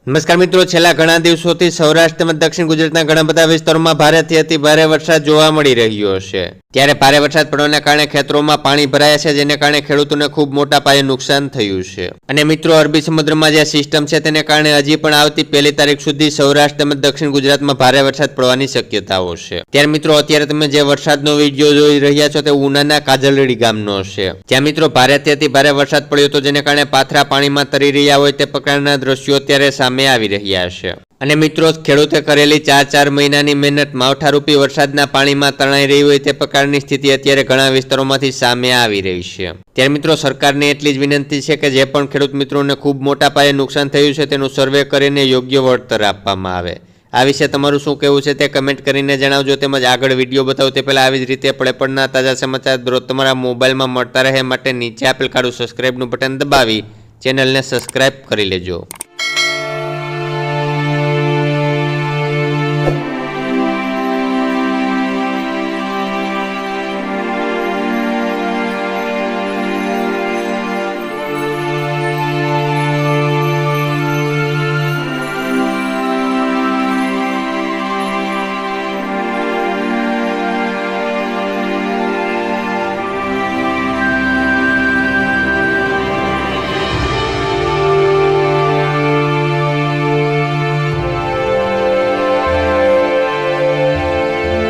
નમસ્કાર મિત્રો, છેલ્લા ઘણા દિવસોથી સૌરાષ્ટ્ર તેમજ દક્ષિણ ગુજરાતના ઘણા બધા વિસ્તારોમાં ભારેથી અતિ ભારે વરસાદ જોવા મળી રહ્યો છે। ત્યારે ભારે વરસાદ પડવાના કારણે ખેતરોમાં પાણી ભરાયા છે, જેને કારણે ખેડૂતોને ખૂબ મોટા પાયે નુકસાન થયું છે। અને મિત્રો, અરબી સમુદ્રમાં જે સિસ્ટમ છે તેને કારણે હજી પણ આવતી 1 તારીખ સુધી સૌરાષ્ટ્ર તેમજ દક્ષિણ ગુજરાતમાં ભારે વરસાદ પડવાની શક્યતાઓ છે। ત્યારે મિત્રો, અત્યારે તમે જે વરસાદનો વિડીયો જોઈ રહ્યા છો તે ઉનાના કાજલડી ગામનો છે, જ્યાં મિત્રો ભારેથી અતિ ભારે વરસાદ પડ્યો હતો, જેને કારણે પાથરા પાણીમાં તરી રહ્યા હોય તે પ્રકારના દ્રશ્યો અત્યારે સામે આવી રહ્યા છે। અને મિત્રો, ખેડૂતે કરેલી 4 મહિનાની મહેનત માવઠારૂપી વરસાદના પાણીમાં તણાઈ રહી હોય તે પ્રકારની સ્થિતિ અત્યારે ઘણા વિસ્તારોમાંથી સામે આવી રહી છે। ત્યારે મિત્રો, સરકારને એટલી જ વિનંતી છે કે જે પણ ખેડૂત મિત્રોને ખૂબ મોટા પાયે નુકસાન થયું છે તેનું સર્વે કરીને યોગ્ય વળતર આપવામાં આવે। આ વિશે તમારું શું કહેવું છે તે કમેન્ટ કરીને જણાવજો। તેમજ આગળ વિડીયો બતાવો તે પહેલા આવી જ રીતે પડના તાજા સમાચાર દરરોજ તમારા મોબાઈલમાં મળતા રહે માટે નીચે આપેલ કાળું સબસ્ક્રાઇબનું બટન દબાવી ચેનલને સબસ્ક્રાઇબ કરી લેજો।